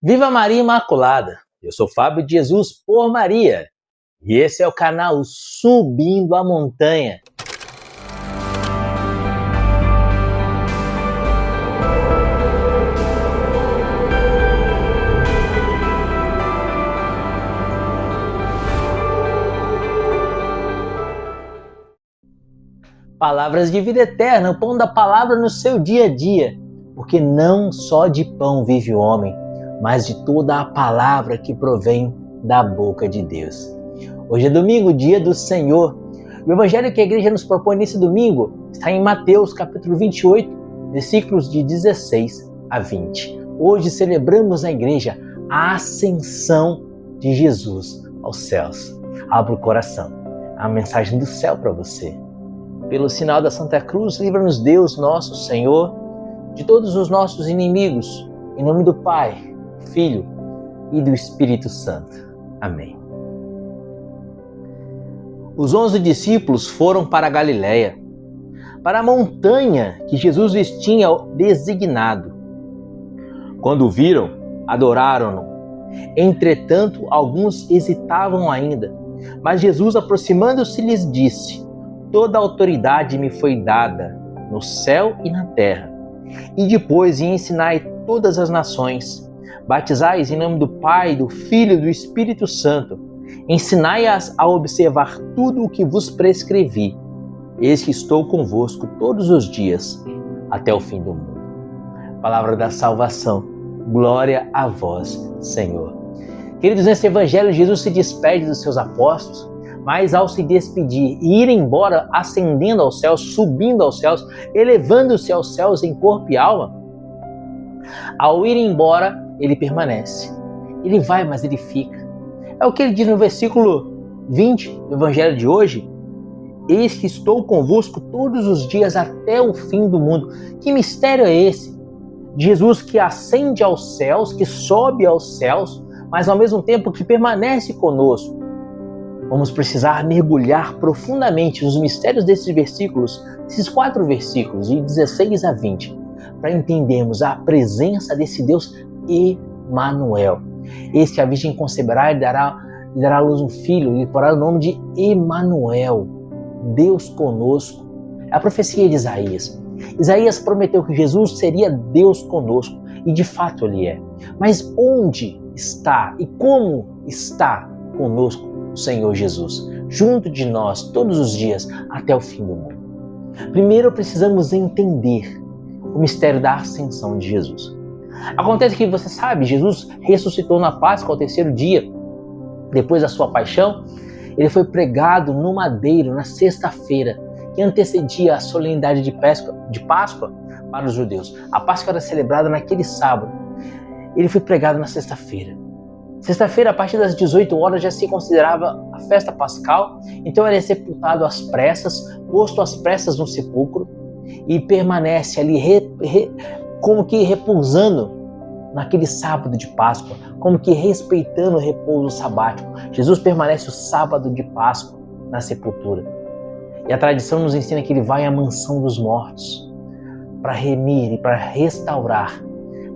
Viva Maria Imaculada! Eu sou Fábio de Jesus por Maria e esse é o canal Subindo a Montanha. Palavras de vida eterna, o pão da palavra no seu dia a dia, porque não só de pão vive o homem, mas de toda a palavra que provém da boca de Deus. Hoje é domingo, dia do Senhor. O evangelho que a igreja nos propõe nesse domingo está em Mateus, capítulo 28, versículos de 16 a 20. Hoje celebramos na igreja a ascensão de Jesus aos céus. Abra o coração, a mensagem do céu para você. Pelo sinal da Santa Cruz, livra-nos Deus, nosso Senhor, de todos os nossos inimigos. Em nome do Pai, Filho e do Espírito Santo. Amém. Os 11 discípulos foram para a Galiléia, para a montanha que Jesus lhes tinha designado. Quando o viram, adoraram-no. Entretanto, alguns hesitavam ainda. Mas Jesus, aproximando-se, lhes disse: Toda a autoridade me foi dada no céu e na terra. E depois ensinai todas as nações. Batizai-as em nome do Pai, do Filho e do Espírito Santo. Ensinai-as a observar tudo o que vos prescrevi. Eis que estou convosco todos os dias, até o fim do mundo. Palavra da salvação. Glória a vós, Senhor. Queridos, nesse evangelho, Jesus se despede dos seus apóstolos, mas ao se despedir e ir embora, ascendendo aos céus, subindo aos céus, elevando-se aos céus em corpo e alma, ao ir embora, ele permanece. Ele vai, mas ele fica. É o que ele diz no versículo 20 do evangelho de hoje. Eis que estou convosco todos os dias até o fim do mundo. Que mistério é esse? Jesus que ascende aos céus, que sobe aos céus, mas ao mesmo tempo que permanece conosco. Vamos precisar mergulhar profundamente nos mistérios desses versículos, esses 4 versículos, de 16 a 20, para entendermos a presença desse Deus Emanuel. Eis que a Virgem conceberá e dará à luz um filho, e lhe porá o nome de Emanuel, Deus conosco. É a profecia de Isaías. Isaías prometeu que Jesus seria Deus conosco, e de fato ele é. Mas onde está e como está conosco o Senhor Jesus, junto de nós todos os dias até o fim do mundo? Primeiro precisamos entender o mistério da ascensão de Jesus. Acontece que, você sabe, Jesus ressuscitou na Páscoa ao 3º dia, depois da sua paixão. Ele foi pregado no madeiro na sexta-feira, que antecedia a solenidade de Páscoa para os judeus. A Páscoa era celebrada naquele sábado. Ele foi pregado na sexta-feira. Sexta-feira, a partir das 18 horas, já se considerava a festa pascal, então ele é sepultado às pressas, posto às pressas no sepulcro, e permanece ali como que repousando naquele sábado de Páscoa, como que respeitando o repouso sabático. Jesus permanece o sábado de Páscoa na sepultura. E a tradição nos ensina que ele vai à mansão dos mortos para remir e para restaurar,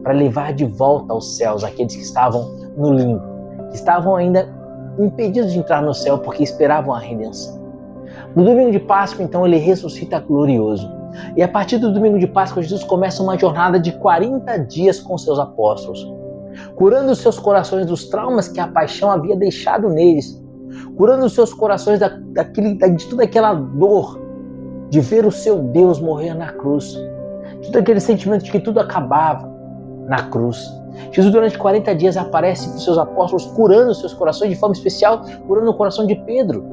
para levar de volta aos céus aqueles que estavam no limbo, que estavam ainda impedidos de entrar no céu porque esperavam a redenção. No domingo de Páscoa, então, ele ressuscita glorioso. E a partir do domingo de Páscoa, Jesus começa uma jornada de 40 dias com seus apóstolos, curando os seus corações dos traumas que a paixão havia deixado neles, curando os seus corações de toda aquela dor de ver o seu Deus morrer na cruz, de todo aquele sentimento de que tudo acabava na cruz. Jesus, durante 40 dias, aparece para os seus apóstolos, curando os seus corações, de forma especial, curando o coração de Pedro,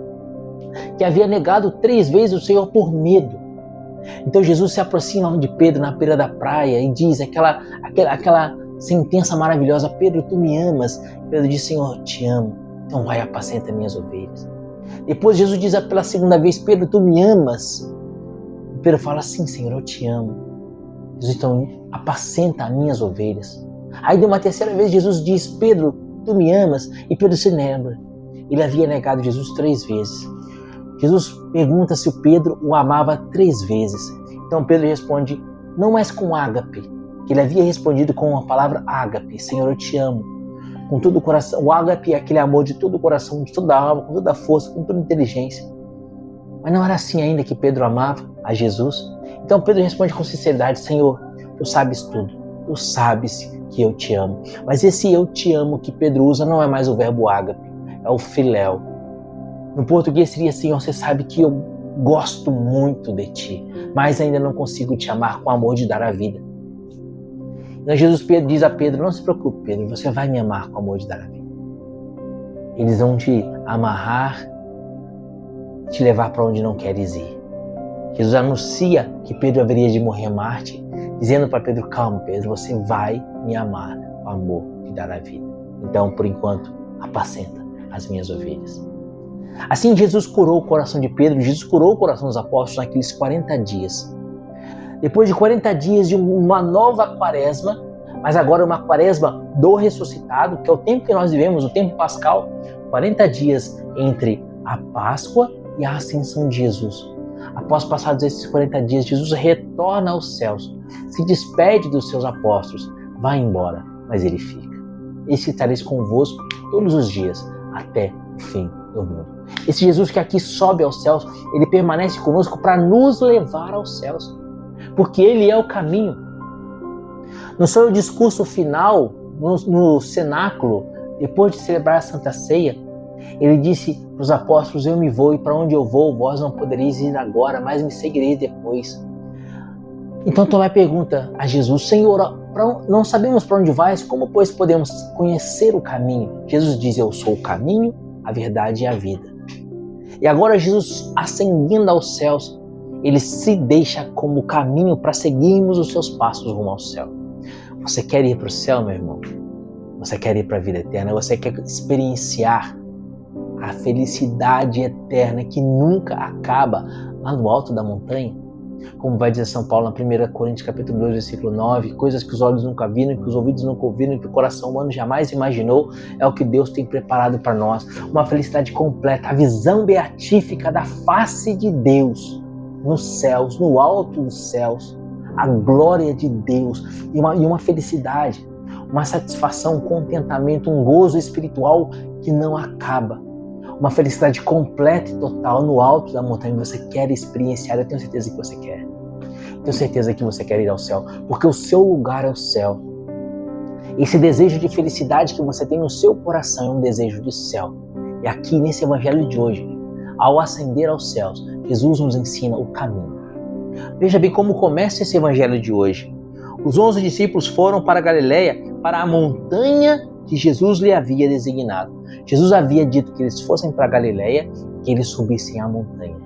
que havia negado 3 vezes o Senhor por medo. Então Jesus se aproxima de Pedro na beira da praia e diz aquela sentença maravilhosa: Pedro, tu me amas? Pedro diz: Senhor, te amo. Então vai, apacenta minhas ovelhas. Depois Jesus diz pela segunda vez: Pedro, tu me amas? E Pedro fala: sim, Senhor, eu te amo. Jesus, então, apacenta as minhas ovelhas. Aí de uma terceira vez Jesus diz: Pedro, tu me amas? E Pedro se lembra. Ele havia negado Jesus 3 vezes. Jesus pergunta se o Pedro o amava 3 vezes. Então Pedro responde: não mais com ágape, que ele havia respondido com a palavra ágape, Senhor, eu te amo, com todo o coração. O ágape é aquele amor de todo o coração, de toda a alma, com toda a força, com toda a inteligência. Mas não era assim ainda que Pedro amava a Jesus. Então Pedro responde com sinceridade, Senhor, tu sabes tudo, tu sabes que eu te amo. Mas esse eu te amo que Pedro usa não é mais o verbo ágape, é o filéu. No português seria, Senhor, você sabe que eu gosto muito de ti, mas ainda não consigo te amar com o amor de dar a vida. Então Jesus diz a Pedro, não se preocupe, Pedro, você vai me amar com o amor de dar a vida. Eles vão te amarrar, te levar para onde não queres ir. Jesus anuncia que Pedro haveria de morrer mártir, dizendo para Pedro, calma Pedro, você vai me amar com o amor de dar a vida. Então, por enquanto, apacenta as minhas ovelhas. Assim Jesus curou o coração de Pedro, Jesus curou o coração dos apóstolos naqueles 40 dias. Depois de 40 dias de uma nova quaresma, mas agora uma quaresma do ressuscitado, que é o tempo que nós vivemos, o tempo pascal, 40 dias entre a Páscoa e a ascensão de Jesus. Após passados esses 40 dias, Jesus retorna aos céus, se despede dos seus apóstolos, vai embora, mas ele fica. Eis que estareis convosco todos os dias, até o fim do mundo. Esse Jesus que aqui sobe aos céus, ele permanece conosco para nos levar aos céus, porque ele é o caminho. No seu discurso final, no cenáculo, depois de celebrar a Santa Ceia, ele disse para os apóstolos, eu me vou e para onde eu vou, vós não podereis ir agora, mas me seguireis depois. Então Tomé pergunta a Jesus, Senhor, não sabemos para onde vais, como pois podemos conhecer o caminho? Jesus diz, eu sou o caminho, a verdade e a vida. E agora Jesus, ascendendo aos céus, ele se deixa como caminho para seguirmos os seus passos rumo ao céu. Você quer ir para o céu, meu irmão? Você quer ir para a vida eterna? Você quer experienciar a felicidade eterna que nunca acaba lá no alto da montanha? Como vai dizer São Paulo na 1 Coríntios capítulo 2, versículo 9, coisas que os olhos nunca viram, que os ouvidos nunca ouviram, que o coração humano jamais imaginou, é o que Deus tem preparado para nós. Uma felicidade completa, a visão beatífica da face de Deus nos céus, no alto dos céus, a glória de Deus e uma felicidade, uma satisfação, um contentamento, um gozo espiritual que não acaba. Uma felicidade completa e total no alto da montanha. Você quer experienciar, eu tenho certeza que você quer. Tenho certeza que você quer ir ao céu, porque o seu lugar é o céu. Esse desejo de felicidade que você tem no seu coração é um desejo de céu. E aqui nesse evangelho de hoje, ao ascender aos céus, Jesus nos ensina o caminho. Veja bem como começa esse evangelho de hoje. Os 11 discípulos foram para Galileia, para a montanha que Jesus lhe havia designado. Jesus havia dito que eles fossem para Galileia, que eles subissem a montanha.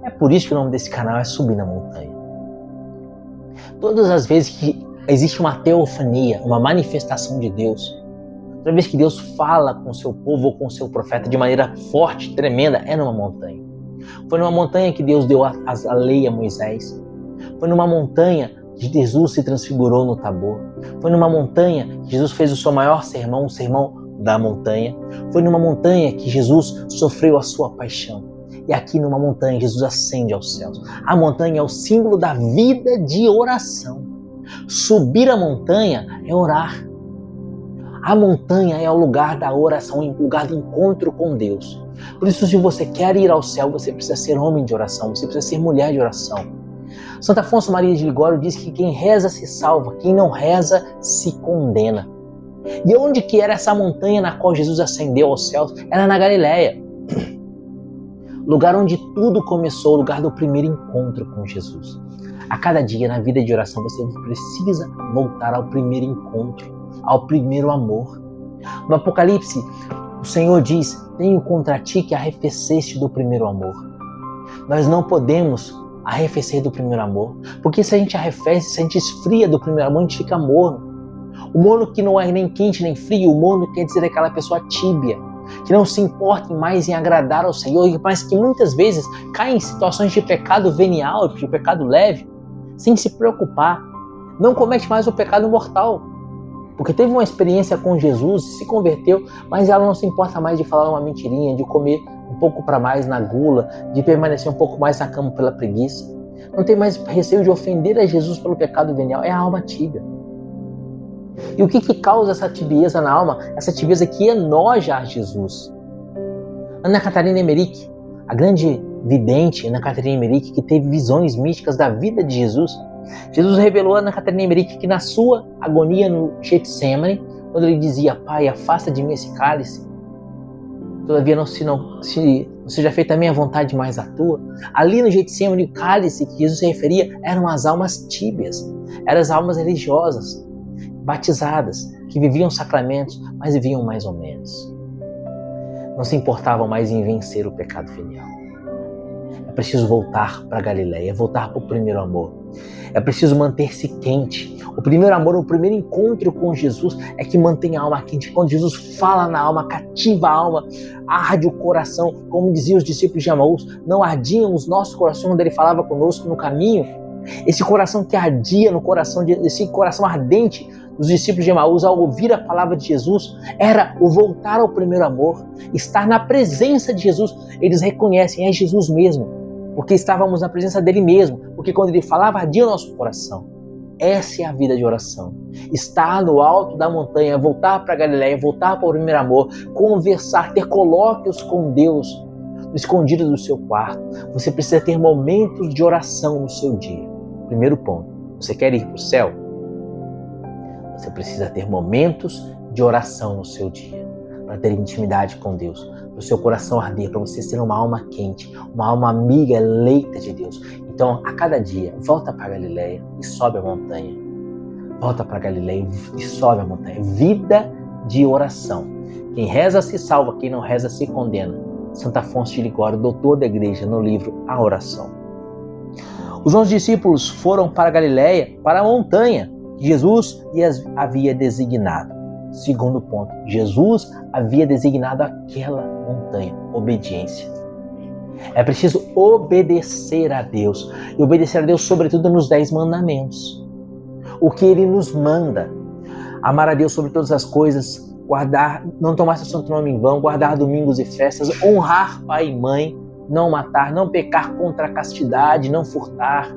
É por isso que o nome desse canal é Subir na Montanha. Todas as vezes que existe uma teofania, uma manifestação de Deus, toda vez que Deus fala com o seu povo ou com o seu profeta de maneira forte, tremenda, é numa montanha. Foi numa montanha que Deus deu a lei a Moisés. Foi numa montanha que Jesus se transfigurou no Tabor. Foi numa montanha que Jesus fez o seu maior sermão, o sermão da montanha. Foi numa montanha que Jesus sofreu a sua paixão. E aqui numa montanha Jesus ascende aos céus. A montanha é o símbolo da vida de oração. Subir a montanha é orar. A montanha é o lugar da oração, o lugar do encontro com Deus. Por isso, se você quer ir ao céu, você precisa ser homem de oração, você precisa ser mulher de oração. Santo Afonso Maria de Ligório diz que quem reza se salva, quem não reza se condena. E onde que era essa montanha na qual Jesus ascendeu aos céus? Era na Galileia. Lugar onde tudo começou, o lugar do primeiro encontro com Jesus. A cada dia na vida de oração você precisa voltar ao primeiro encontro, ao primeiro amor. No Apocalipse, o Senhor diz, tenho contra ti que arrefeceste do primeiro amor. Nós não podemos arrefecer do primeiro amor, porque se a gente arrefece, se a gente esfria do primeiro amor, a gente fica morno. O morno que não é nem quente nem frio, o morno quer dizer aquela pessoa tíbia, que não se importa mais em agradar ao Senhor, mas que muitas vezes cai em situações de pecado venial, de pecado leve, sem se preocupar. Não comete mais o pecado mortal, porque teve uma experiência com Jesus, se converteu, mas ela não se importa mais de falar uma mentirinha, de comer um pouco para mais na gula, de permanecer um pouco mais na cama pela preguiça. Não tem mais receio de ofender a Jesus pelo pecado venial. É a alma tíbia. E o que causa essa tibieza na alma? Essa tibieza que enoja a Jesus. Ana Catarina Emmerich, a grande vidente Ana Catarina Emmerich, que teve visões místicas da vida de Jesus. Jesus revelou a Ana Catarina Emmerich que na sua agonia no Getsemane, quando ele dizia: Pai, afasta de mim esse cálice, todavia não seja feita a minha vontade, mais a tua. Ali no Getsemane, o cálice que Jesus se referia eram as almas tíbias, eram as almas religiosas, batizadas, que viviam sacramentos, mas viviam mais ou menos. Não se importavam mais em vencer o pecado venial. É preciso voltar para a Galileia, voltar para o primeiro amor. É preciso manter-se quente. O primeiro amor, o primeiro encontro com Jesus é que mantém a alma quente. Quando Jesus fala na alma, cativa a alma, arde o coração. Como diziam os discípulos de Emaús, não ardiam os nossos corações quando ele falava conosco no caminho? Esse coração que ardia no coração, esse coração ardente dos discípulos de Emaús ao ouvir a palavra de Jesus, era o voltar ao primeiro amor, estar na presença de Jesus. Eles reconhecem, é Jesus mesmo, porque estávamos na presença dele mesmo, porque quando ele falava, ardia o nosso coração. Essa é a vida de oração. Estar no alto da montanha, voltar para a Galileia, voltar para o primeiro amor, conversar, ter colóquios com Deus, no escondido do seu quarto. Você precisa ter momentos de oração no seu dia. Primeiro ponto, você quer ir para o céu? Você precisa ter momentos de oração no seu dia, para ter intimidade com Deus, para o seu coração arder, para você ser uma alma quente, uma alma amiga, eleita de Deus. Então, a cada dia, volta para a Galileia e sobe a montanha. Volta para a Galileia e sobe a montanha. Vida de oração. Quem reza se salva, quem não reza se condena. Santo Afonso de Ligório, doutor da igreja, no livro A Oração. Os 11 discípulos foram para a Galileia, para a montanha que Jesus lhes havia designado. Segundo ponto, Jesus havia designado aquela montanha, obediência. É preciso obedecer a Deus, e obedecer a Deus sobretudo nos 10 mandamentos. O que Ele nos manda: amar a Deus sobre todas as coisas, guardar, não tomar seu santo nome em vão, guardar domingos e festas, honrar pai e mãe, não matar, não pecar contra a castidade, não furtar,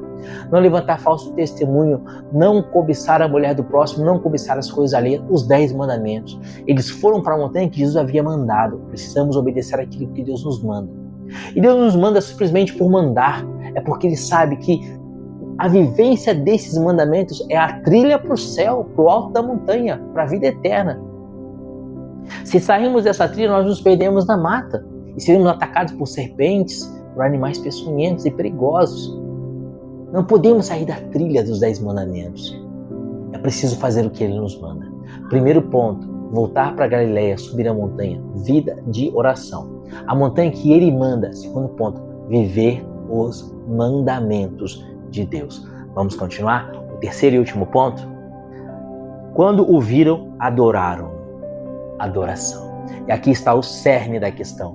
não levantar falso testemunho, não cobiçar a mulher do próximo, não cobiçar as coisas alheias, os 10 mandamentos. Eles foram para a montanha que Jesus havia mandado. Precisamos obedecer aquilo que Deus nos manda. E Deus nos manda simplesmente por mandar. É porque Ele sabe que a vivência desses mandamentos é a trilha para o céu, para o alto da montanha, para a vida eterna. Se sairmos dessa trilha, nós nos perdemos na mata e seremos atacados por serpentes, por animais peçonhentos e perigosos. Não podemos sair da trilha dos 10 mandamentos. É preciso fazer o que Ele nos manda. Primeiro ponto, voltar para a Galileia, subir a montanha, vida de oração. A montanha que Ele manda. Segundo ponto, viver os mandamentos de Deus. Vamos continuar? O terceiro e último ponto. Quando o viram, adoraram. Adoração. E aqui está o cerne da questão.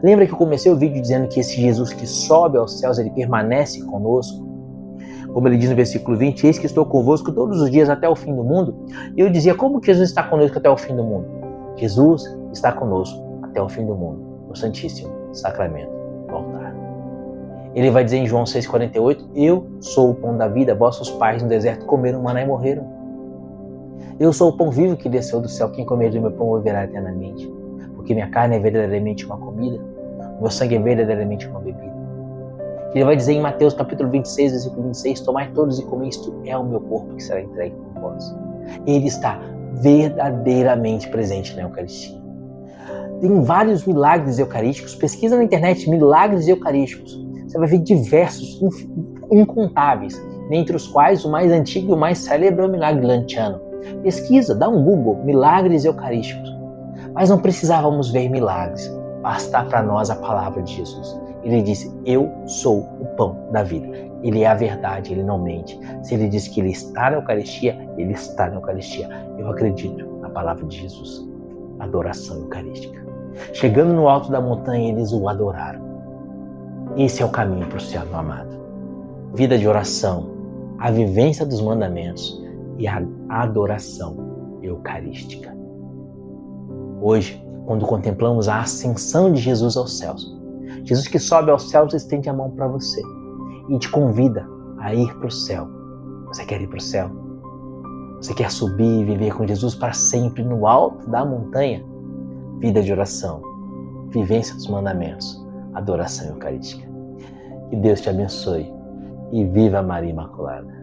Lembra que eu comecei o vídeo dizendo que esse Jesus que sobe aos céus, Ele permanece conosco? Como Ele diz no versículo 20, eis que estou convosco todos os dias até o fim do mundo. E eu dizia, como que Jesus está conosco até o fim do mundo? Jesus está conosco até o fim do mundo, no Santíssimo Sacramento do altar. Ele vai dizer em João 6,48, eu sou o pão da vida, vossos pais no deserto comeram maná e morreram. Eu sou o pão vivo que desceu do céu, quem comer do meu pão viverá eternamente. Porque minha carne é verdadeiramente uma comida, o meu sangue é verdadeiramente uma bebida. Ele vai dizer em Mateus capítulo 26, versículo 26, tomai todos e comei, isto é o meu corpo que será entregue por vós. Ele está verdadeiramente presente na Eucaristia. Tem vários milagres eucarísticos, pesquisa na internet, milagres eucarísticos. Você vai ver diversos, incontáveis, dentre os quais o mais antigo e o mais célebre é o milagre lantiano. Pesquisa, dá um Google, milagres eucarísticos. Mas não precisávamos ver milagres, basta para nós a palavra de Jesus. Ele disse, eu sou o pão da vida. Ele é a verdade, Ele não mente. Se Ele diz que Ele está na Eucaristia, Ele está na Eucaristia. Eu acredito na palavra de Jesus. Adoração eucarística. Chegando no alto da montanha, eles o adoraram. Esse é o caminho para o céu, meu amado. Vida de oração, a vivência dos mandamentos e a adoração eucarística. Hoje, quando contemplamos a ascensão de Jesus aos céus, Jesus que sobe aos céus estende a mão para você e te convida a ir para o céu. Você quer ir para o céu? Você quer subir e viver com Jesus para sempre no alto da montanha? Vida de oração, vivência dos mandamentos, adoração eucarística. Que Deus te abençoe e viva Maria Imaculada.